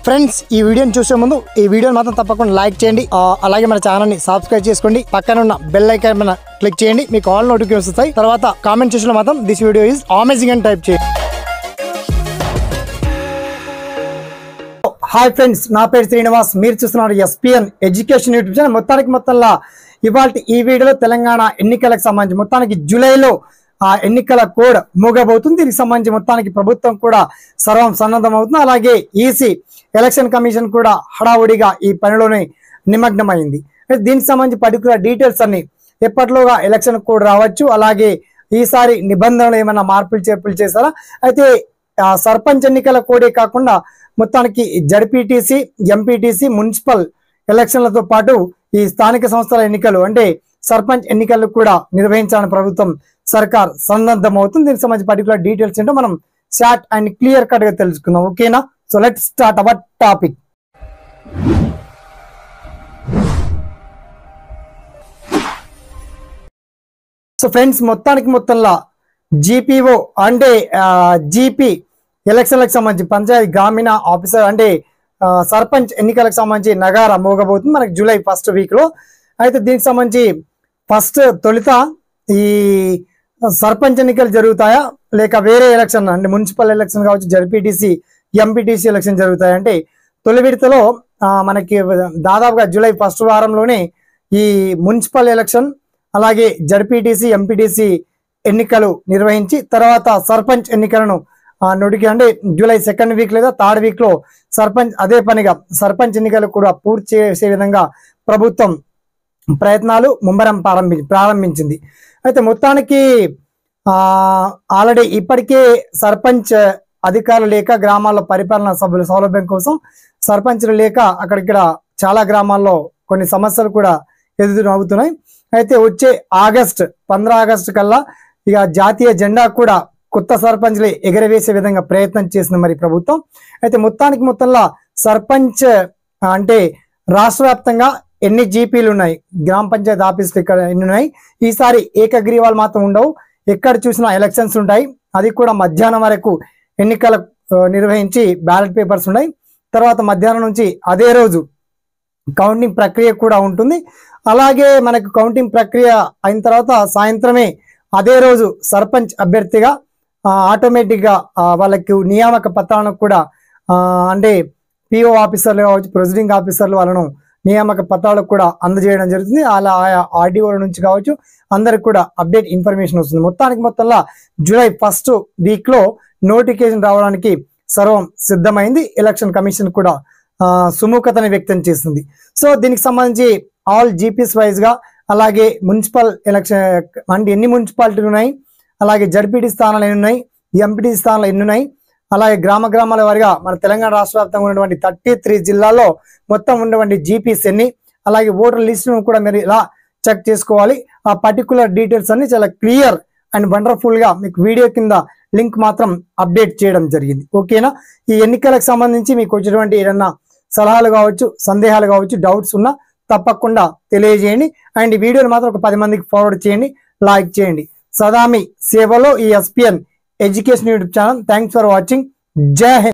Friends ఈ వీడియోని చూసే ముందు ఈ వీడియోని మాత్రం తప్పకుండా లైక్ చేయండి, అలాగే మన ఛానల్ ని సబ్స్క్రైబ్ చేసుకోండి, పక్కన ఉన్న బెల్ ఐకాన్ పైన క్లిక్ చేయండి, మీకు ఆల్ నోటిఫికేషన్స్ వస్తాయి. తర్వాత కామెంట్ సెక్షన్ లో మాత్రం దిస్ వీడియో ఇస్ అమేజింగ్ అని టైప్ చేయండి. హాయ్ ఫ్రెండ్స్, నా పేరు శ్రీనివాస్, మీరు చూస్తున్నారు ఎస్పీఎన్ ఎడ్యుకేషన్ యూట్యూబ్ ఛానల్. మొత్తంలో ఇవాళ ఈ వీడియోలో తెలంగాణ ఎన్నికలకు సంబంధించి మొత్తానికి జూలైలో ఎన్నికల కోడ్ మూగబోతుంది. దీనికి సంబంధించి మొత్తానికి ప్రభుత్వం కూడా సర్వం సన్నద్ధం అవుతుంది. అలాగే ఈసీ ఎలక్షన్ కమిషన్ కూడా హడావుడిగా ఈ పనిలోనే నిమగ్నమైంది. దీనికి సంబంధించి పర్టికులర్ డీటెయిల్స్ అన్ని ఎప్పట్లోగా ఎలక్షన్ కోడ్ రావచ్చు. అలాగే ఈసారి నిబంధనలు ఏమైనా మార్పులు చేర్పులు చేశారా, అయితే సర్పంచ్ ఎన్నికల కోడే కాకుండా మొత్తానికి జడ్పీటీసీ, ఎంపీటీసీ, మున్సిపల్ ఎలక్షన్లతో పాటు ఈ స్థానిక సంస్థల ఎన్నికలు అంటే సర్పంచ్ ఎన్నికలు కూడా నిర్వహించాలని ప్రభుత్వం సర్కార్ సన్నద్ధం అవుతుంది. దీనికి సంబంధించి పర్టికులర్ డీటెయిల్స్ ఏంటో మనం షార్ట్ అండ్ క్లియర్ కట్ గా తెలుసుకుందాం. ఓకేనా? So let's start our topic. So friends, మొత్తంలో జీపీఓ అంటే జీపీ ఎలక్షన్లకు సంబంధించి పంచాయతీ గ్రామీణ ఆఫీసర్ అంటే సర్పంచ్ ఎన్నికలకు సంబంధించి నగారా మోగబోతుంది మనకి జూలై ఫస్ట్ వీక్ లో. అయితే దీనికి సంబంధించి తొలుత ఈ సర్పంచ్ ఎన్నికలు జరుగుతాయా లేక వేరే ఎలక్షన్ అంటే మున్సిపల్ ఎలక్షన్ కావచ్చు, జడ్పీటీసీ, ఎంపీటీసీ ఎలక్షన్ జరుగుతాయి అంటే తొలి విడతలో మనకి దాదాపుగా జూలై ఫస్ట్ వారంలోనే ఈ మున్సిపల్ ఎలక్షన్ అలాగే జడ్పీటీసీ, ఎంపీటీసీ ఎన్నికలు నిర్వహించి తర్వాత సర్పంచ్ ఎన్నికలను నోటికి అంటే జూలై సెకండ్ వీక్ లేదా థర్డ్ వీక్ లో అదే పనిగా సర్పంచ్ ఎన్నికలు కూడా పూర్తి చేసే విధంగా ప్రభుత్వం ప్రయత్నాలు ముమ్మరం ప్రారంభించింది. అయితే మొత్తానికి ఆల్రెడీ ఇప్పటికే సర్పంచ్ అధికారులు లేక గ్రామాల్లో పరిపాలనా సభ్యుల సౌలభ్యం కోసం సర్పంచ్లు లేక అక్కడిక్కడ చాలా గ్రామాల్లో కొన్ని సమస్యలు కూడా ఎదురవుతున్నాయి. అయితే వచ్చే 15 ఆగస్టు కల్లా ఇక జాతీయ జెండా కూడా కొత్త సర్పంచ్లు ఎగరవేసే విధంగా ప్రయత్నం చేసింది మరి ప్రభుత్వం. అయితే మొత్తంలో సర్పంచ్ అంటే రాష్ట్ర వ్యాప్తంగా ఎన్ని జీపీలు ఉన్నాయి, గ్రామ పంచాయతీ ఆఫీసులు ఇక్కడ ఎన్ని ఉన్నాయి, ఈసారి ఏకగ్రీవాలు మాత్రం ఉండవు, ఎక్కడ చూసినా ఎలక్షన్స్ ఉంటాయి. అది కూడా మధ్యాహ్నం వరకు ఎన్నికల నిర్వహించి బ్యాలెట్ పేపర్స్ ఉన్నాయి. తర్వాత మధ్యాహ్నం నుంచి అదే రోజు కౌంటింగ్ ప్రక్రియ కూడా ఉంటుంది. అలాగే మనకు కౌంటింగ్ ప్రక్రియ అయిన తర్వాత సాయంత్రమే అదే రోజు సర్పంచ్ అభ్యర్థిగా ఆటోమేటిక్గా వాళ్ళకి నియామక పత్రాలను కూడా అంటే పిఓ ఆఫీసర్లు కావచ్చు, ప్రెసిడింగ్ ఆఫీసర్లు వాళ్ళను నియామక పత్రాలకు కూడా అందజేయడం జరుగుతుంది. అలా ఆయా ఆర్డీఓల నుంచి కావచ్చు అందరికి కూడా అప్డేట్ ఇన్ఫర్మేషన్ వస్తుంది. మొత్తంలో జూలై ఫస్ట్ వీక్ లో నోటిఫికేషన్ రావడానికి సర్వం సిద్ధమైంది. ఎలక్షన్ కమిషన్ కూడా సుముఖతని వ్యక్తం చేస్తుంది. సో దీనికి సంబంధించి ఆల్ జీపీస్ వైజ్ గా అలాగే మున్సిపల్ ఎలక్షన్ అంటే ఎన్ని మున్సిపాలిటీలు ఉన్నాయి, అలాగే జడ్పీటీ స్థానాలు ఎన్ని ఉన్నాయి, ఎంపీటీ స్థానాలు ఎన్ని ఉన్నాయి, అలాగే గ్రామాల వారిగా మన తెలంగాణ రాష్ట్ర వ్యాప్తంగా ఉన్నటువంటి 33 జిల్లాల్లో మొత్తం ఉన్నటువంటి జీపీస్ ఎన్ని, అలాగే ఓటర్ లిస్టును కూడా మీరు ఇలా చెక్ చేసుకోవాలి. ఆ పర్టికులర్ డీటెయిల్స్ అన్ని చాలా క్లియర్ అండ్ వండర్ఫుల్ గా మీకు వీడియో కింద లింక్ మాత్రం అప్డేట్ చేయడం జరిగింది. ఓకేనా? ఈ ఎన్నికలకు సంబంధించి మీకు వచ్చేటువంటి ఏదన్నా సలహాలు కావచ్చు, సందేహాలు కావచ్చు, డౌట్స్ ఉన్నా తప్పకుండా తెలియజేయండి. అండ్ ఈ వీడియోని మాత్రం ఒక 10 మందికి ఫార్వర్డ్ చేయండి, లైక్ చేయండి. సదా మీ సేవలో ఈ SPN education YouTube channel. Thanks for watching. జై హింద్.